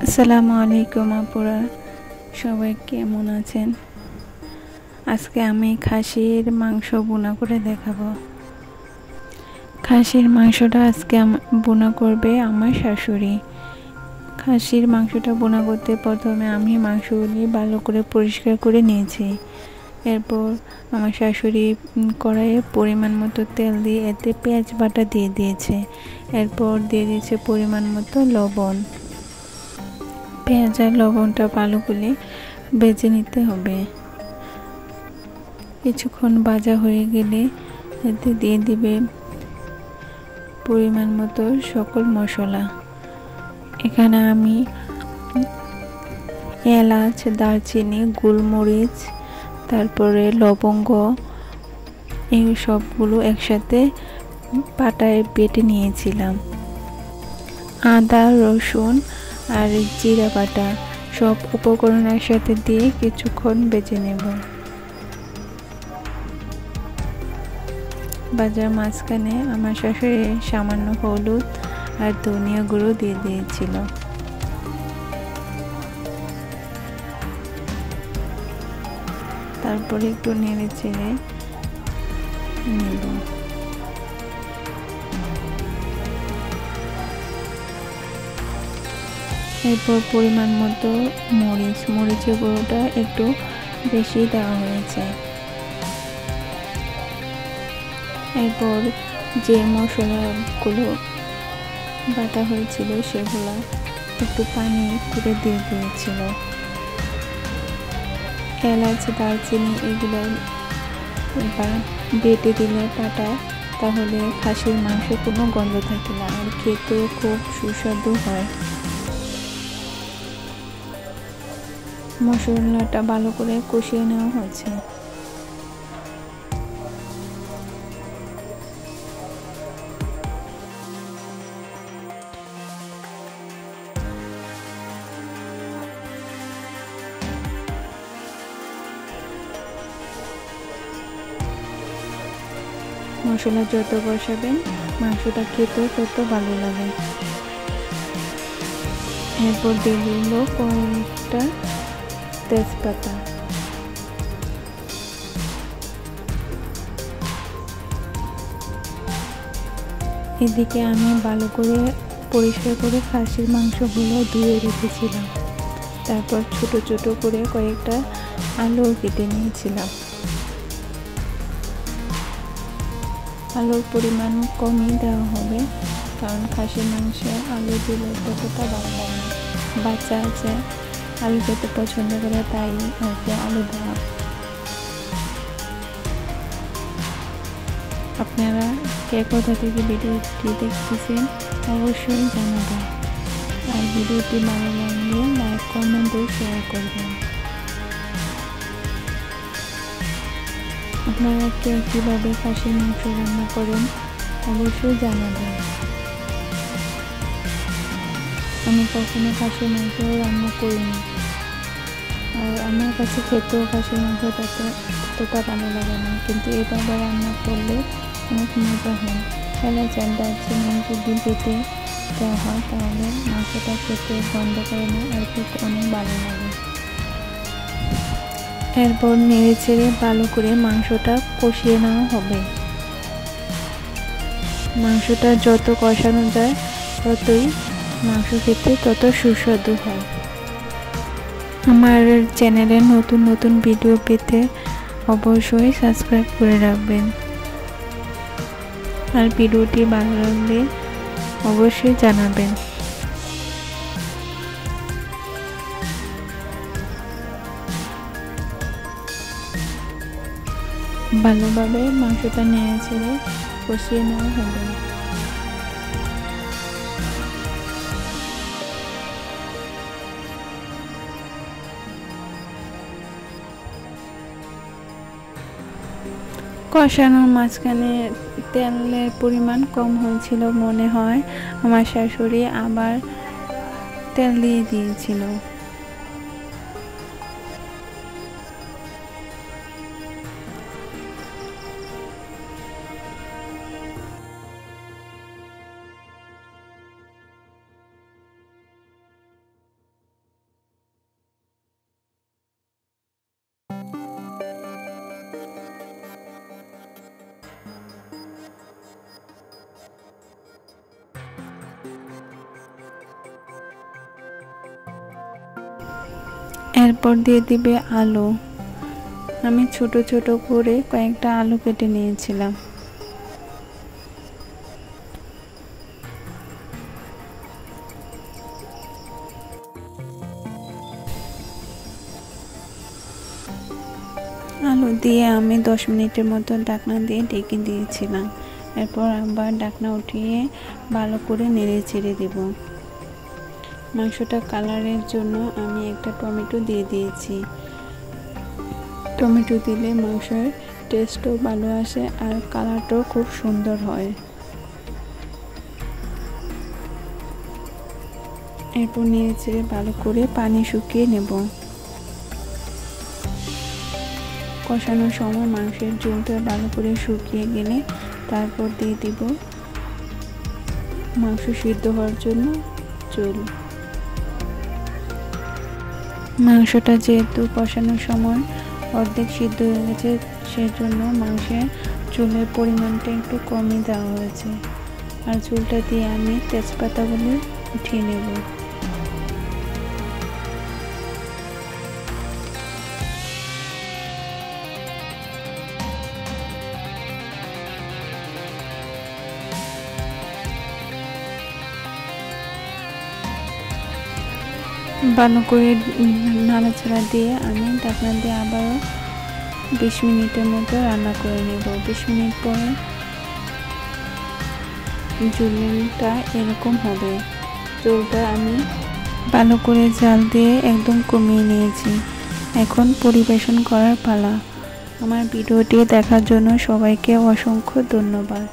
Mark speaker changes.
Speaker 1: আসসালামু আলাইকুম আপুরা, সবাই কেমন আছেন? আজকে আমি খাসির মাংস বোনা করে দেখাবো। খাসির মাংসটা আজকে বোনা করবে আমার শাশুড়ি। খাসির মাংসটা বোনা করতে প্রথমে আমি মাংসগুলি ভালো করে পরিষ্কার করে নিয়েছি। এরপর আমার শাশুড়ি কড়াইয়ে পরিমাণ মতো তেল দিয়ে এতে পেঁয়াজ বাটা দিয়ে দিয়েছে। এরপর দিয়ে দিয়েছে পরিমাণ মতো লবণ। পেঁয়াজ আর লবণটা ভালো করে ভেজে নিতে হবে। কিছুক্ষণ ভাজা হয়ে গেলে এতে দিয়ে দিবে পরিমাণ মতো সকল মশলা। এখানে আমি এলাচ, দারচিনি, গোলমরিচ, তারপরে লবঙ্গ, এই সবগুলো একসাথে পাটায় বেটে নিয়েছিলাম। আদা, রসুন আর জিরা বাটা সব উপকরণ একসাথে দিয়ে কিছুক্ষণ ভেজে নেব। ভাজার মাঝখানে আমার শাশুড়ি সামান্য হলুদ আর ধনিয়া গুঁড়ো দিয়ে দিয়েছিল। তারপরে একটু নেড়ে চেড়ে নেব। এরপর পরিমাণ মতো মরিচের গুঁড়োটা একটু বেশি দেওয়া হয়েছে। এরপর যে মশলাগুলো বাটা হয়েছিল সেগুলো একটু পানি করে দিয়ে দিয়েছিল। এলাচ, দারচিনি এগুলো বেটে দিলে পাটায়, তাহলে খাসির মাংস কোনো গন্ধ থাকে না আর খেতেও খুব সুস্বাদু হয়। মশলাটা ভালো করে কষিয়ে নেওয়া হয়েছে। মশলা যত কষাবেন মাংসটা খেতেও তত ভালো লাগে। এরপর দিয়ে দিল কয়েকটা তেজপাতা। এদিকে আমি ভালো করে পরিষ্কার করে খাসির মাংসগুলো ধুয়ে রেখেছিলাম। তারপর ছোট ছোট করে কয়েকটা আলু কেটে নিয়েছিলাম। আলুর পরিমাণ কমই দেওয়া হবে, কারণ খাসির মাংসে আলু দিলে ততটা ভালো লাগে না। বাচ্চা আছে, আলু খেতে পছন্দ করে, তাই আর কি আলু দেওয়া। আপনারা কে কোথা থেকে ভিডিওটি দেখতেছেন অবশ্যই জানাবেন। আর ভিডিওটি ভালো লাগলে লাইক, কমেন্ট ও শেয়ার করবেন। আপনারা কে কীভাবে খাসির মাংস রান্না করেন অবশ্যই জানাবেন। আমি কখনো খাসির মাংস রান্না করিনি, আর আমার কাছে খেতেও খাসির মাংস ততটা ভালো লাগে না, কিন্তু এইভাবে রান্না করলে অনেক মজা হয়। এলাচ আর দারচিনি যদি বেটে দেওয়া হয় তাহলে মাংসটা খেতে গন্ধ করে না আর খেতে অনেক ভালো লাগে। এরপর নেড়ে চেড়ে ভালো করে মাংসটা কষিয়ে নেওয়া হবে। মাংসটা যত কষানো যায় ততই মাংস খেতে তত সুস্বাদু হয়। আমার চ্যানেলে নতুন নতুন ভিডিও পেতে অবশ্যই সাবস্ক্রাইব করে রাখবেন। আর ভিডিওটি ভালো লাগলে অবশ্যই জানাবেন। ভালোভাবে মাংসটা নেড়ে চেড়ে কষিয়ে নেওয়া হবে। কষানোর মাঝখানে তেলের পরিমাণ কম হয়েছিল মনে হয়, আমার শাশুড়ি আবার তেল দিয়ে দিয়েছিল। এরপর দিয়ে দিবে আলু। আমি ছোট ছোট করে কয়েকটা আলু কেটে নিয়েছিলাম। আলু দিয়ে আমি 10 মিনিটের মতো ঢাকনা দিয়ে ঢেকে দিয়েছিলাম। এরপর আবার ঢাকনা উঠিয়ে ভালো করে নেড়ে ছেড়ে দেব। মাংসটা কালারের জন্য আমি একটা টমেটো দিয়ে দিয়েছি। টমেটো দিলে মাংসের টেস্টও ভালো আসে আর কালারটাও খুব সুন্দর হয়। এরপর নেড়ে ছেড়ে ভালো করে পানি শুকিয়ে নেব। কষানোর সময় মাংসের ঝোলটা ভালো করে শুকিয়ে গেলে তারপর দিয়ে দিব মাংস সিদ্ধ হওয়ার জন্য চুল। মাংসটা যেহেতু কষানোর সময় অর্ধেক সিদ্ধ হয়ে গেছে, সেজন্য মাংসের চুলের পরিমাণটা একটু কমই দেওয়া হয়েছে। আর চুলটা দিয়ে আমি তেজপাতাগুলো উঠিয়ে নেব। ভালো করে নাড়াচাড়া দিয়ে আমি ঢাকনা দিয়ে আবারও 20 মিনিটের মতো রান্না করে নেব। 20 মিনিট পরে ঝোলটা এরকম হবে। ঝোলটা আমি ভালো করে জাল দিয়ে একদম কমিয়ে নিয়েছি। এখন পরিবেশন করার পালা। আমার ভিডিওটি দেখার জন্য সবাইকে অসংখ্য ধন্যবাদ।